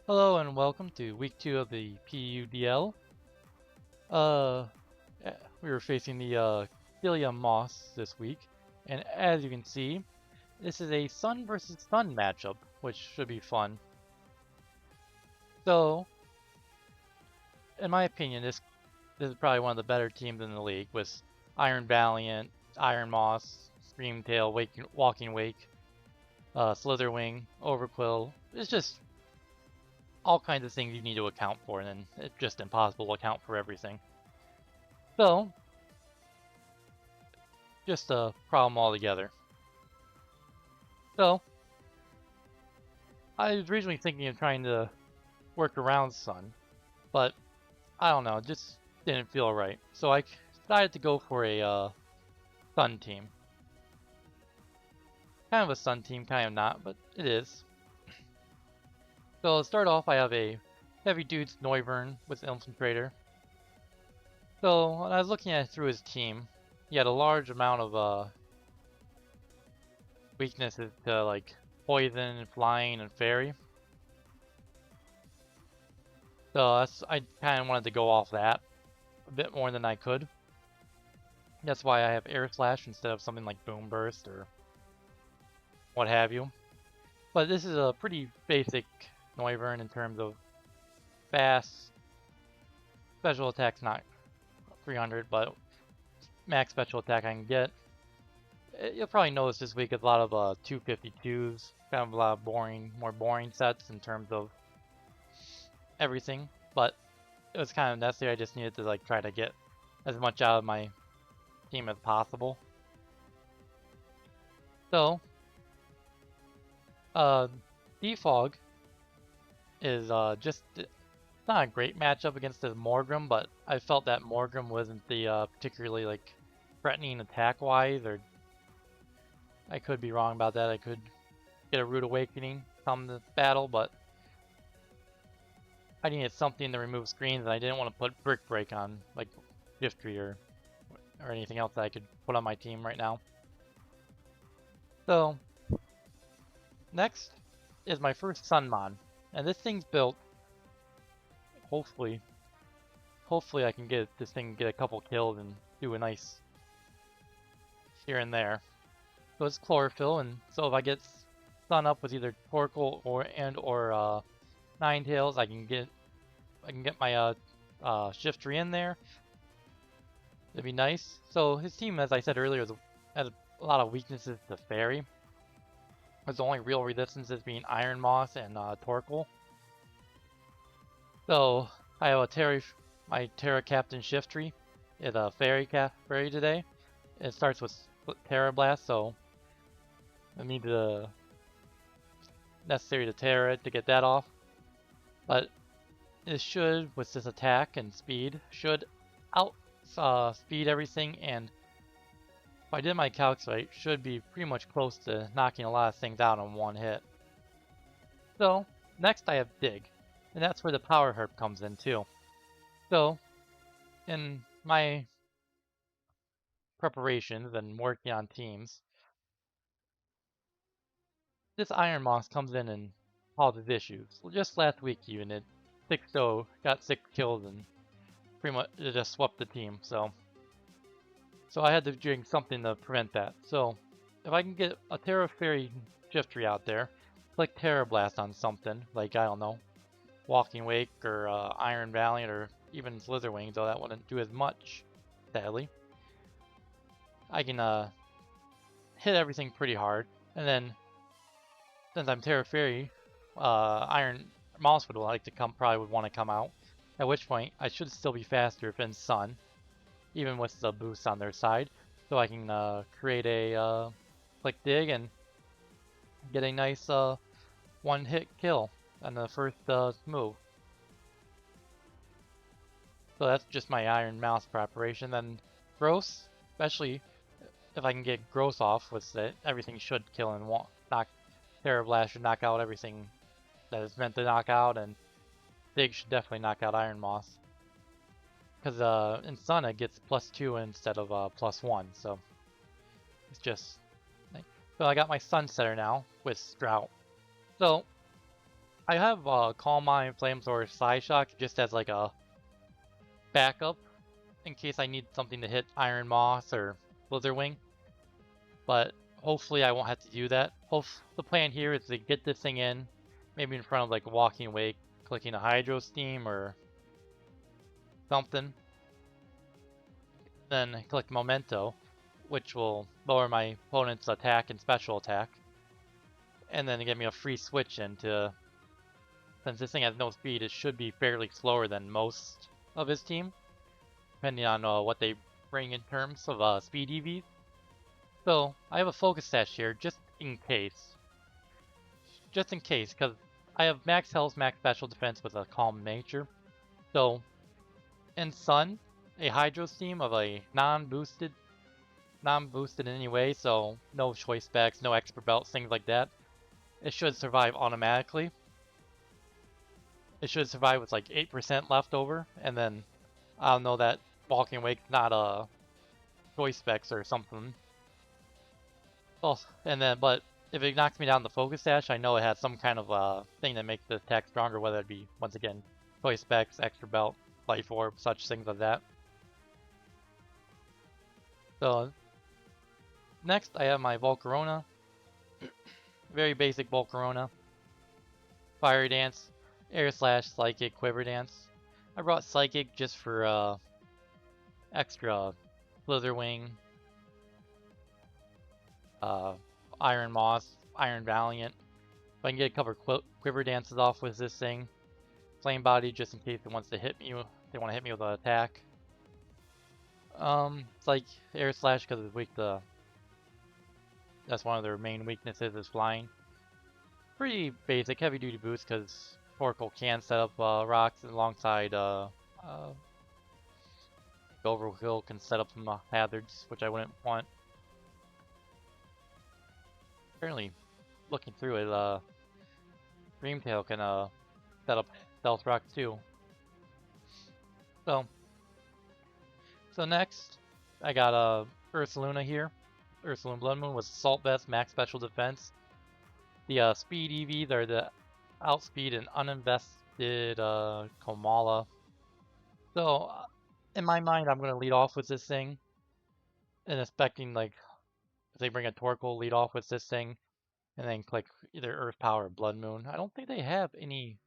Hello and welcome to week 2 of the PUDL. Uh, we were facing the Cilia Moss this week, and as you can see, this is a Sun versus Sun matchup, which should be fun. So, in my opinion, this is probably one of the better teams in the league with Iron Valiant, Iron Moss, Screamtail, Walking Wake, Slitherwing, Overquill. It's just all kinds of things you need to account for, and then it's just impossible to account for everything. So, just a problem altogether. So, I was originally thinking of trying to work around Sun, but I don't know, it just didn't feel right. So I decided to go for a Sun team. Kind of a Sun team, kind of not, but it is. So to start off, I have a Heavy Dudes Noivern with Infiltrator. So when I was looking at through his team, he had a large amount of weaknesses to like Poison, Flying, and Fairy. So I kind of wanted to go off that a bit more than I could. That's why I have Air Slash instead of something like Boom Burst or what have you. But this is a pretty basic Noivern in terms of fast. Special attack's not 300, but max special attack I can get. You'll probably notice this week a lot of 252s, kind of a lot of more boring sets in terms of everything. But it was kind of necessary. I just needed to like try to get as much out of my team as possible. So, Defog is just not a great matchup against this Morgrim, but I felt that Morgrim wasn't the particularly like threatening attack-wise, or I could be wrong about that. I could get a Rude Awakening come the battle, but I needed something to remove screens, and I didn't want to put Brick Break on like Shiftry or anything else that I could put on my team right now. So next is my first Sunmon, and this thing's built. Hopefully I can get this thing, get a couple kills, and do a nice here and there. So it's Chlorophyll, and so if I get Sun up with either Torkoal or Ninetales, I can get my Shiftry in there. That'd be nice. So his team, as I said earlier, has a lot of weaknesses to Fairy. His only real resistances being Iron Moss and Torkoal. So I have my Terra Captain Shiftry is a Fairy today. It starts with Terra Blast, so I need the necessary to Terra it to get that off. But it should, with this attack and speed, should speed everything, and if I did my calcs right, should be pretty much close to knocking a lot of things out in one hit. So next I have Dig. And that's where the Power Herb comes in too. So, in my preparations and working on teams, this Iron Moss comes in and causes issues. Just last week even, it 6-0, got 6 kills, and pretty much it just swept the team. So I had to drink something to prevent that. So if I can get a Terra Fairy Shiftry out there, click Terra Blast on something, like, I don't know, Walking Wake or Iron Valiant or even Slitherwing, though that wouldn't do as much, sadly. I can hit everything pretty hard, and then since I'm Terra Fairy, Iron Moss would like to probably would want to come out. At which point I should still be faster if in Sun, even with the boost on their side. So I can create a click Dig and get a nice one-hit kill on the first move. So that's just my Iron Mouse preparation. Then Gross, especially if I can get Gross off with it, everything should kill and Terra Blast should knock out everything that is meant to knock out, and Dig should definitely knock out Iron Moss. Because in Sun it gets +2 instead of +1, so it's just... So I got my Sun Setter now with Sprout. So I have Calm Mind, Flamethrower, Psyshock just as like a backup in case I need something to hit Iron Moss or Slitherwing. But hopefully I won't have to do that. The plan here is to get this thing in, maybe in front of like Walking Wake, clicking a Hydro Steam or something. Then click Memento, which will lower my opponent's attack and special attack. And then give me a free switch into, since this thing has no speed, it should be fairly slower than most of his team, depending on what they bring in terms of speed EVs. So I have a focus stash here just in case. Just in case, because I have max health, max special defense with a calm nature. So in Sun, a Hydro Steam of a non-boosted in any way, so no choice specs, no expert belts, things like that. It should survive automatically. It should survive with like 8% left over, and then I'll know that Walking Wake's not a choice specs or something. Well, and then, but if it knocks me down the focus dash, I know it has some kind of thing that makes the attack stronger, whether it be, once again, choice specs, extra belt, life orb, such things like that. So, next I have my Volcarona. Very basic Volcarona. Fire Dance, Air Slash, Psychic, Quiver Dance. I brought Psychic just for extra Slitherwing, Iron Moss, Iron Valiant. If I can get a couple Quiver Dances off with this thing. Flame Body just in case it wants to hit me. They want to hit me with an attack. It's like Air Slash because it's weak to. That's one of their main weaknesses is flying. Pretty basic, heavy duty boost because Torkoal can set up rocks alongside Overkill can set up some hazards, which I wouldn't want. Apparently, looking through it, Dreamtail can set up stealth rocks too. So next, I got Ursaluna here. Ursaluna-Bloodmoon with Assault Vest, max special defense. The speed EVs are the Outspeed and uninvested Komala. So, in my mind, I'm going to lead off with this thing. And expecting, like, if they bring a Torkoal, lead off with this thing. And then click either Earth Power or Blood Moon. I don't think they have any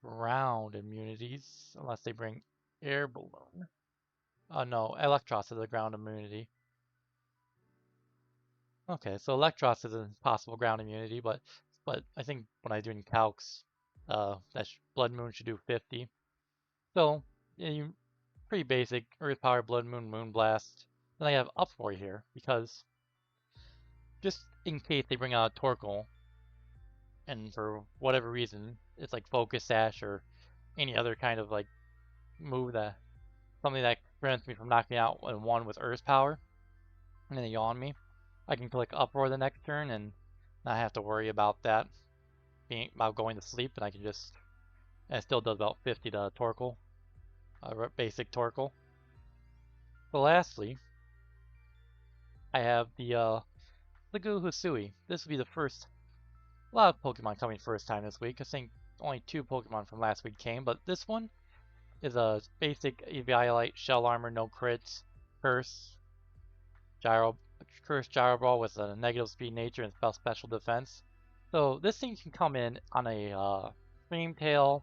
ground immunities unless they bring Air Balloon. No, Electros is a ground immunity. Okay, so Electros is a possible ground immunity, but I think when I do in calcs, that Blood Moon should do 50. So, yeah, pretty basic. Earth Power, Blood Moon, Moon Blast. Then I have Uproar here, because just in case they bring out Torkoal, and for whatever reason, it's like Focus Sash or any other kind of like move that, something that prevents me from knocking out in one with Earth Power, and then they yawn me. I can click Uproar the next turn and not have to worry about that about going to sleep, and I can just, and it still does about 50 to Torkoal, basic Torkoal. So lastly, I have the Goo Hisui. This will be the first, a lot of Pokemon coming first time this week. I think only 2 Pokemon from last week came, but this one is a basic Eviolite, Shell Armor, no crits, Curse Gyro Ball with a negative speed nature and special defense. So this thing can come in on a Screamtail,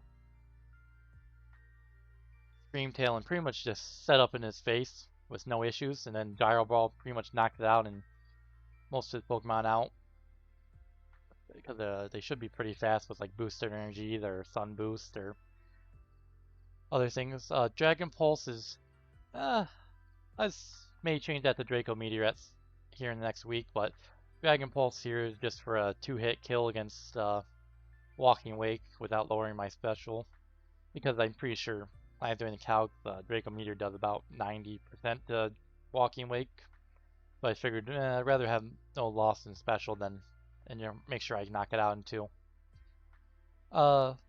and pretty much just set up in his face with no issues, and then Gyro Ball pretty much knocked it out and most of his Pokemon out. Because they should be pretty fast with like boosted energy, or Sun Boost, or other things. Dragon Pulse is, I may change that to Draco Meteor here in the next week, but Dragon Pulse here is just for a 2-hit kill against Walking Wake without lowering my special, because I'm pretty sure when I'm doing the calc, Draco Meteor does about 90% to Walking Wake. But I figured I'd rather have no loss in special than, and make sure I knock it out in 2.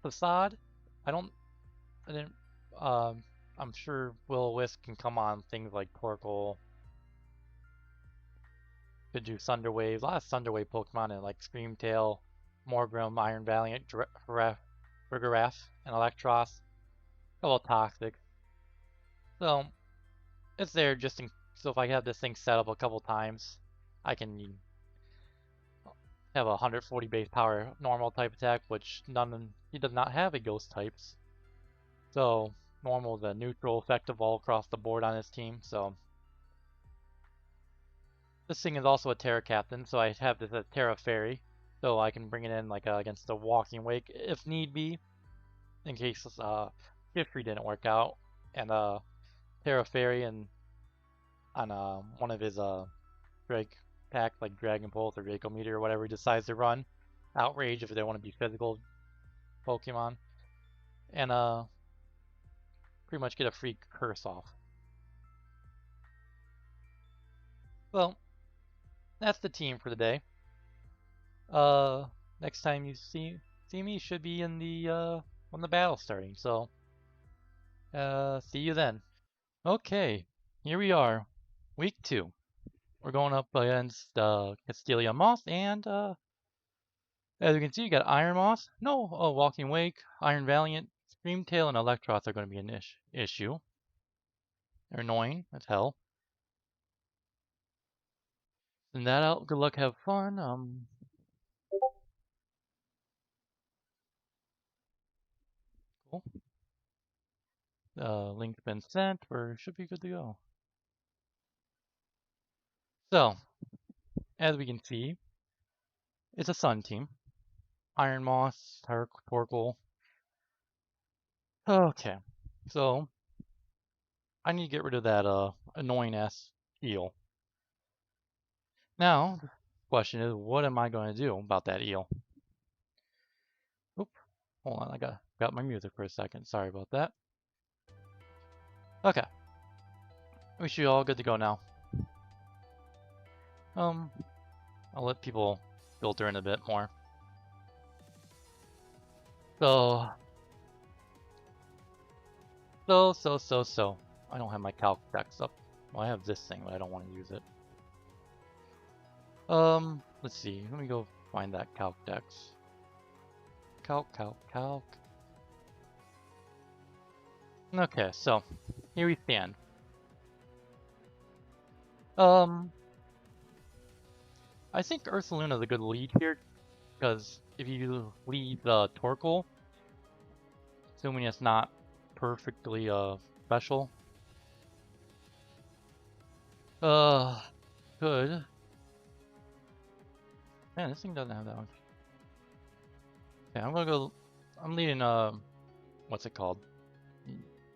Facade, I'm sure Will-O-Wisp can come on things like Torkoal. Could do Thunderwave, a lot of Thunderwave Pokemon and like Screamtail, Morbrim, Iron Valiant, Rigoraph, and Electros. A couple of Toxics. So it's there just in, so if I have this thing set up a couple times, I can have a 140 base power normal type attack, which he does not have a ghost types. So normal is a neutral effective all across the board on his team. So this thing is also a Terra Captain, so I have this as Terra Fairy, so I can bring it in like against the Walking Wake if need be, in case Shiftry didn't work out, and Terra Fairy and on one of his Drake packs like Dragon Pulse or Draco Meteor or whatever he decides to run, Outrage if they want to be physical Pokemon, and pretty much get a free curse off. Well, that's the team for today. Next time you see me should be in the when the battle's starting. So, see you then. Okay, here we are, week 2. We're going up against Castelia Moss, and as you can see, you got Iron Moss, Walking Wake, Iron Valiant, Screamtail, and Electros are going to be an issue. They're annoying as hell. Send that out. Good luck. Have fun. Cool. Link's been sent. We should be good to go. So, as we can see, it's a Sun team. Iron Moss, Torkoal. Okay, so I need to get rid of that annoying ass eel. Now, the question is, what am I going to do about that eel? Oop, hold on, I got my music for a second. Sorry about that. Okay, we should be all good to go now. I'll let people filter in a bit more. So. I don't have my calc decks up. Well, I have this thing, but I don't want to use it. Let's see. Let me go find that calc decks. Calc. Okay, so here we stand. I think Ursaluna is a good lead here, because if you lead Torkoal, assuming it's not perfectly special, good. Man, this thing doesn't have that much. Okay, I'm leading what's it called?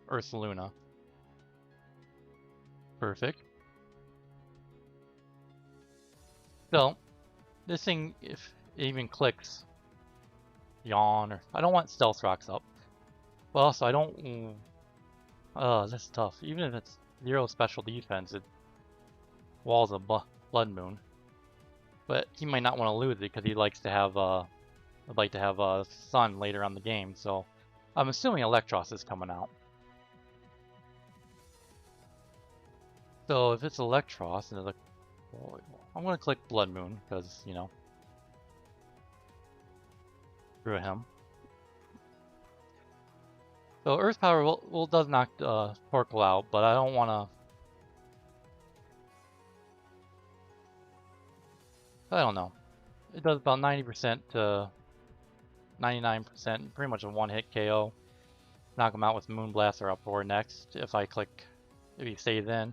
Ursaluna. Perfect. So, this thing, if it even clicks Yawn, or I don't want Stealth Rocks up. But also, I don't. That's tough. Even if it's 0 special defense, it walls a Blood Moon. But he might not want to lose it because he likes to have would like to have Sun later on the game. So, I'm assuming Electros is coming out. So if it's Electros, and I'm gonna click Blood Moon because screw him. So Earth Power does knock Torkoal out, but I don't want to. I don't know. It does about 90% to 99%, pretty much a one-hit KO. Knock him out with Moonblast or Uproar next. If he stays in.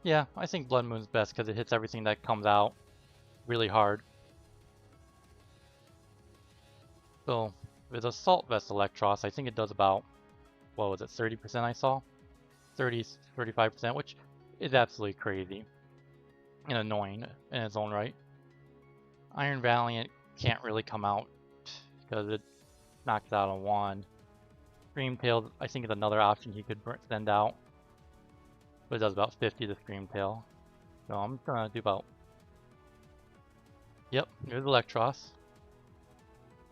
Yeah, I think Blood Moon's best because it hits everything that comes out really hard. So with Assault Vest Electros, I think it does about, what was it, 30% I saw? 30, 35%, which is absolutely crazy and annoying in its own right. Iron Valiant can't really come out because it knocks out a wand. Screamtail, I think, is another option he could send out. But it does about 50 to Screamtail. So I'm gonna do about. Yep, here's Electros.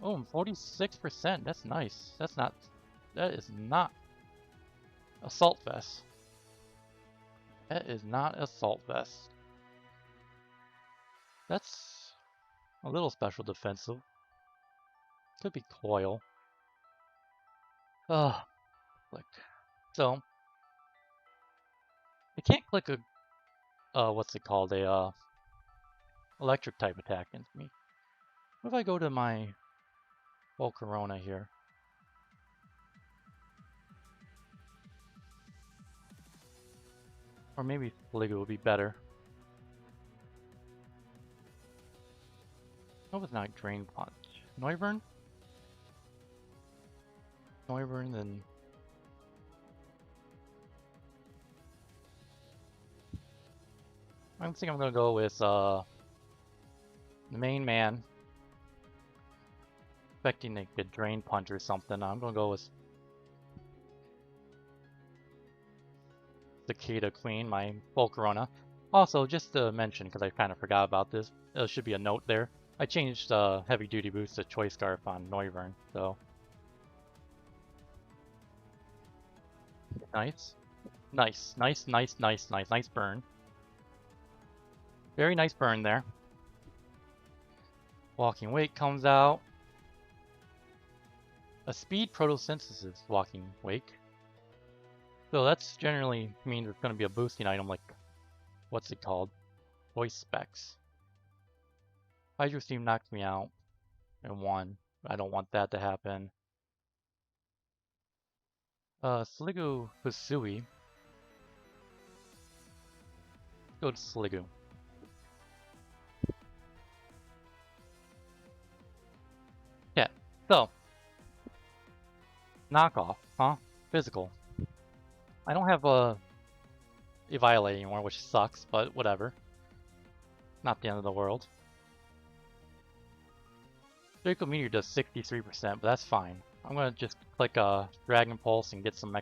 Oh, 46%. That's nice. That is not Assault Vest. That is not Assault Vest. That's A little special defensive. Could be coil. Ugh. Click. So, I can't click a, what's it called? Electric type attack into me. What if I go to my Volcarona here? Or maybe Sligo would be better. Hope it's not Drain Punch. Noivern? Noivern, then... I think I'm gonna go with, the main man. Expecting to get Drain Punch or something. I'm gonna go with Cicada Queen, my Volcarona. Also, just to mention, because I kind of forgot about this, there should be a note there. I changed Heavy Duty Boost to Choice Scarf on Noivern, so... Nice. Nice, nice, nice, nice, nice, nice burn. Very nice burn there. Walking Wake comes out. A Speed Photosynthesis Walking Wake. So that's generally means it's going to be a boosting item like, what's it called? Voice Specs. Hydro Steam knocked me out in one. I don't want that to happen. Sligo Hisui. Go to Sligo. Yeah, so. Knockoff, huh? Physical. I don't have a Eviolate anymore, which sucks, but whatever. Not the end of the world. Draco Meteor does 63%, but that's fine. I'm gonna just click Dragon Pulse and get some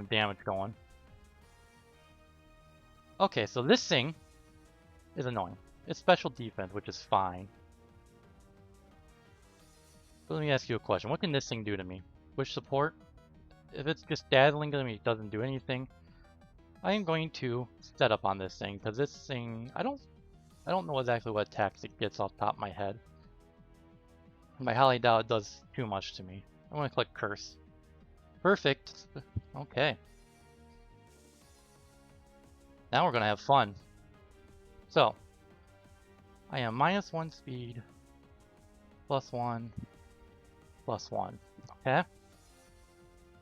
damage going. Okay, so this thing is annoying. It's special defense, which is fine. But let me ask you a question. What can this thing do to me? Wish support? If it's just dazzling to me, it doesn't do anything. I am going to set up on this thing, because this thing, I don't know exactly what attacks it gets off the top of my head. I highly doubt it does too much to me. I'm going to click Curse. Perfect. Okay. Now we're going to have fun. So, I am -1 speed, +1, +1. Okay?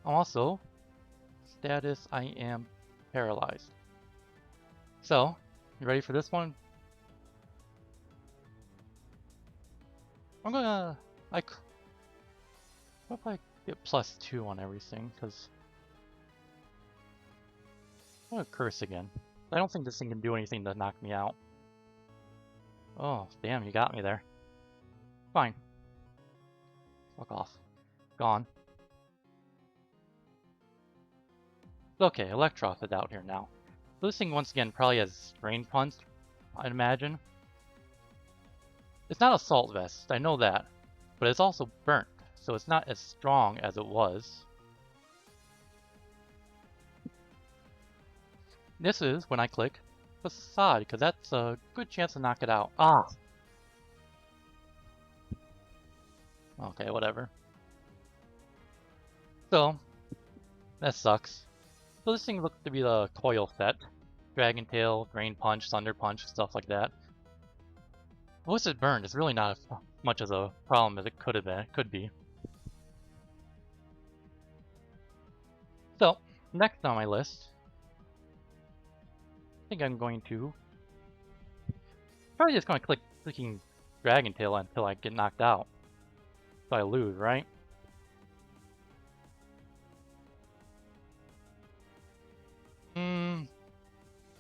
Also, status, I am paralyzed. So, you ready for this one? I'm gonna, what if I get +2 on everything? Because I'm gonna curse again. I don't think this thing can do anything to knock me out. Oh, damn, you got me there. Fine. Fuck off. Gone. Okay, Electros is out here now. So this thing, once again, probably has Drain Punch, I'd imagine. It's not Assault Vest, I know that. But it's also burnt, so it's not as strong as it was. This is when I click Facade, because that's a good chance to knock it out. Ah! Okay, whatever. So, that sucks. So this thing looks to be the coil set. Dragon Tail, Drain Punch, Thunder Punch, stuff like that. Once it burned, it's really not as much as a problem as it could have been. Could be. So, next on my list, I think I'm going to probably just going to clicking Dragon Tail until I get knocked out. So I lose, right?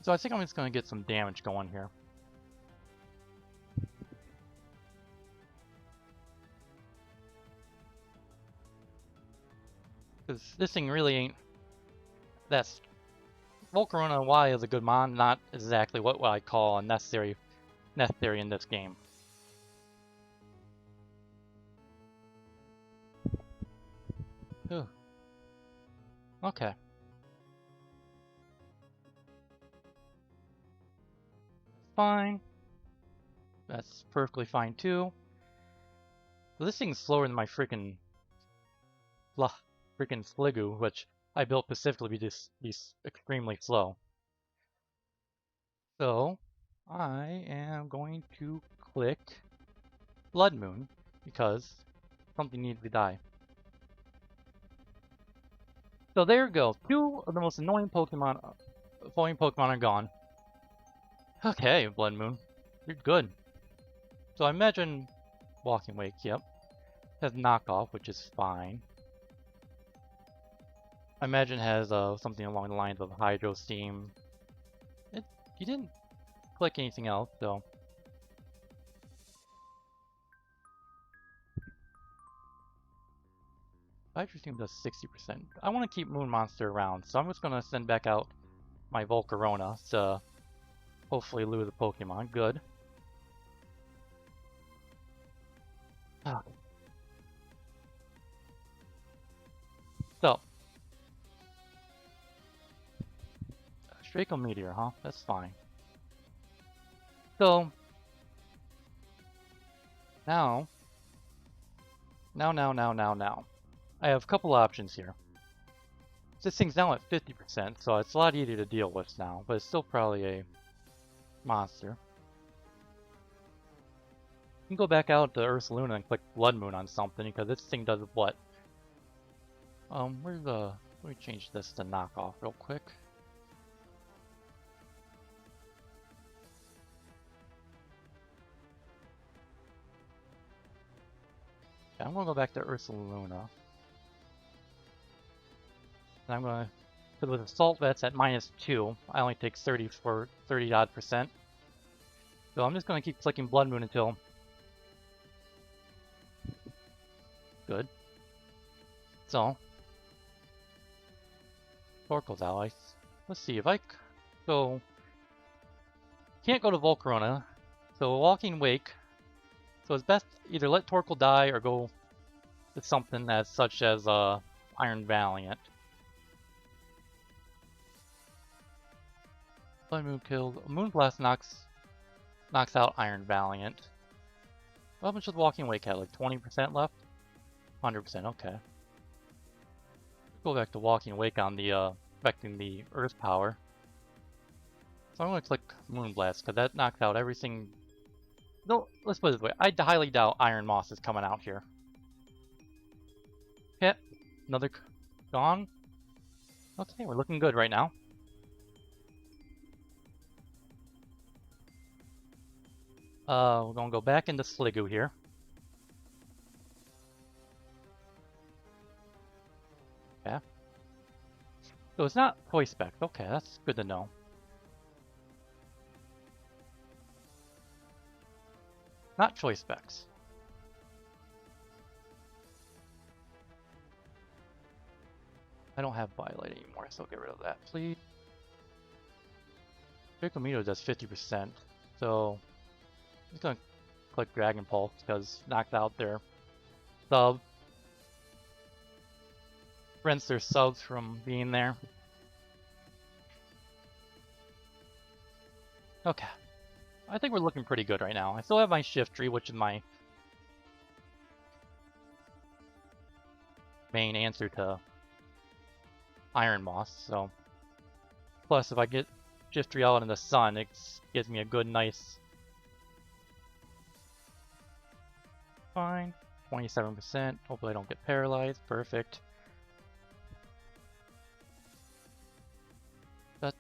So I think I'm just going to get some damage going here. Because this thing really ain't... That's... Volcarona Y is a good mon, not exactly what I call a necessary in this game. Ooh. Okay. Fine. That's perfectly fine too. So this thing's slower than my freaking Sliggoo, which I built specifically to be extremely slow. So I am going to click Bloodmoon because something needs to die. So there you go. Two of the most annoying Pokemon are gone. Okay, Bloodmoon, you're good. So I imagine Walking Wake, yep, has knockoff, which is fine. I imagine has something along the lines of Hydro Steam. You didn't click anything else, so. Hydro Steam does 60%. I want to keep Moon Monster around, so I'm just going to send back out my Volcarona to hopefully lure the Pokemon. Good. So, Draco Meteor, huh? That's fine. So, now. I have a couple options here. This thing's now at 50%, so it's a lot easier to deal with now, but it's still probably a monster. You can go back out to Ursaluna and click Bloodmoon on something, because this thing does what? Let me change this to knockoff real quick. Yeah, I'm gonna go back to Ursaluna. And I'm gonna, because with Assault Vets at -2, I only take 30 odd percent. So I'm just gonna keep clicking Bloodmoon until. Good. So, Torkoal's out. Let's see if I go. Can't go to Volcarona, so Walking Wake. So it's best either let Torkoal die or go with something as such as Iron Valiant. Bloodmoon kills. Moonblast knocks out Iron Valiant. How much does Walking Wake have? Like 20% left? 100%. Okay. Go back to Walking Wake on the affecting the Earth power. So I'm going to click Moonblast because that knocks out everything. No, let's put it this way. I highly doubt Iron Moss is coming out here. Okay, another gone. Okay, we're looking good right now. We're gonna go back into Sliggoo here. Okay. So it's not Toy Spec. Okay, that's good to know. Not Choice Specs. I don't have Violet anymore, so get rid of that, please. Draco does 50%, so I'm just gonna click Dragon Pulse because knocked out their sub. Prevents their subs from being there. Okay. I think we're looking pretty good right now. I still have my Shift Tree, which is my main answer to Iron Moss, so. Plus, if I get Shift Tree out in the sun, it gives me a good, nice. Fine. 27%. Hopefully I don't get paralyzed. Perfect. You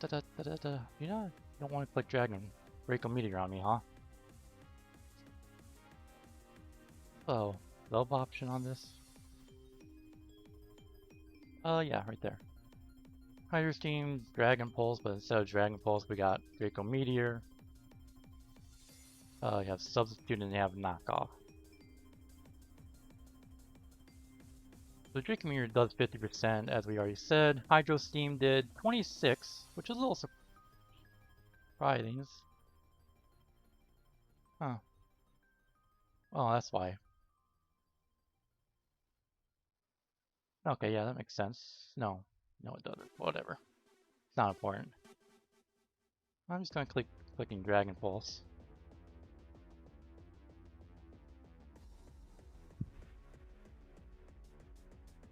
don't want to click Dragon. Draco Meteor on me, huh? Oh, love option on this? Yeah, right there. Hydro Steam, Dragon Pulse, but instead of Dragon Pulse, we got Draco Meteor. You have Substitute and you have Knockoff. So Draco Meteor does 50%, as we already said. Hydro Steam did 26, which is a little surprising. Huh. Oh, that's why. Okay, yeah, that makes sense. No, it doesn't. Whatever. It's not important. I'm just gonna clicking Dragon Pulse.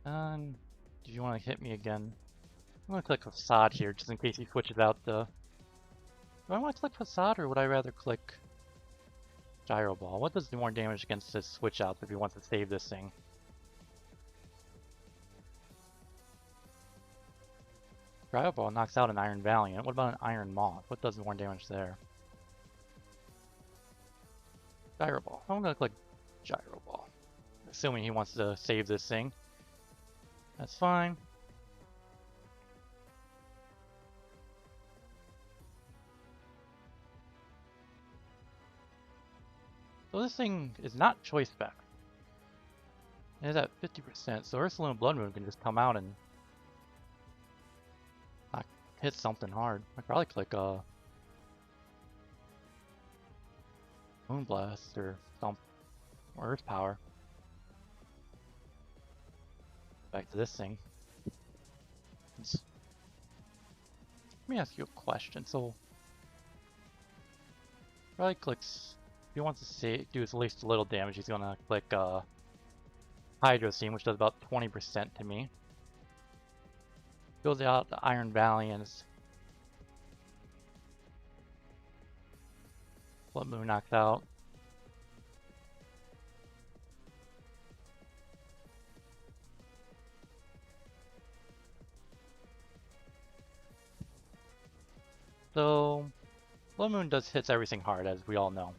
Do you want to hit me again? I'm gonna click Facade here, just in case he switches out the... Do I want to click Facade, or would I rather click Gyro Ball? What does more damage against his switch outs if he wants to save this thing? Gyro Ball knocks out an Iron Valiant. What about an Iron Moth? What does more damage there? Gyro Ball. I'm gonna click Gyro Ball. Assuming he wants to save this thing. That's fine. So this thing is not choice spec. It is at 50%, so Ursaluna-Bloodmoon can just come out and hit something hard. I'd probably click Moonblast or something, or Earth Power. Back to this thing. Let me ask you a question. So, probably clicks. If he wants to do at least a little damage, he's gonna click Hydro Seam, which does about 20% to me. Goes out the Iron Valiants. Bloodmoon knocks out. So, Bloodmoon hits everything hard, as we all know.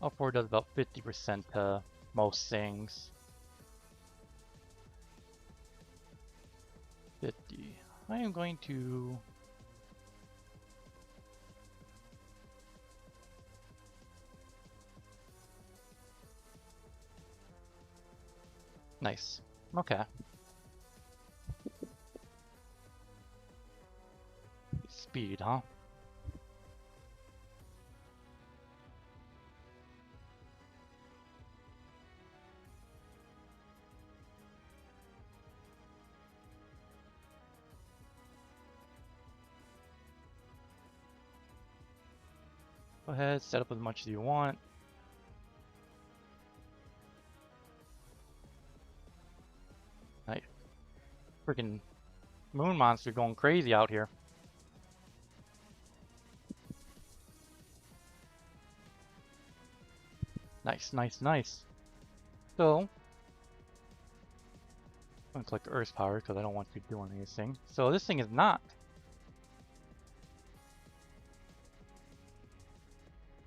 Up4 does about 50% to most things. 50. I am going to... Nice. Okay. Speed, huh? Go ahead, set up as much as you want. Nice. Freaking moon monster going crazy out here. Nice, nice, nice. So, I'm gonna click Earth Power because I don't want to be doing anything. So this thing is not.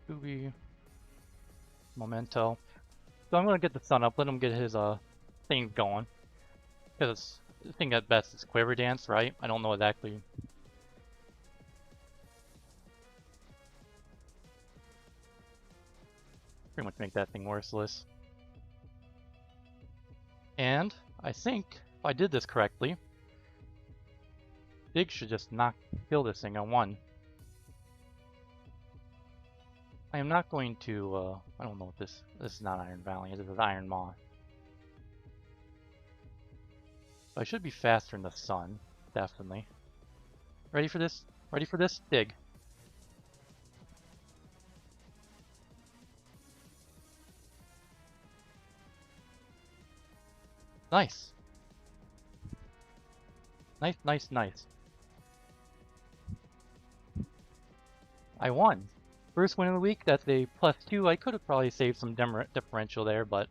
Scooby. Memento. So I'm gonna get the sun up, let him get his thing going. Because the thing at best is Quiver Dance, right? I don't know exactly. Pretty much make that thing worthless. And I think if I did this correctly, Dig should just kill this thing on one. I am not going to, I don't know what this is not Iron Valiant, this is Iron Moth. I should be faster in the sun, definitely. Ready for this? Ready for this? Dig. Nice. Nice, nice, nice. I won. First win of the week, that's a +2. I could have probably saved some differential there, but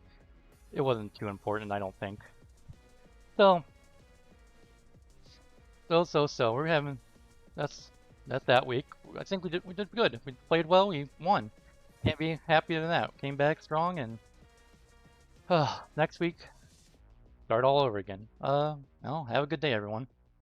it wasn't too important, I don't think. So we're having that's that week. I think we did good. We played well. We won. Can't be happier than that. Came back strong, and next week start all over again. Well, have a good day, everyone.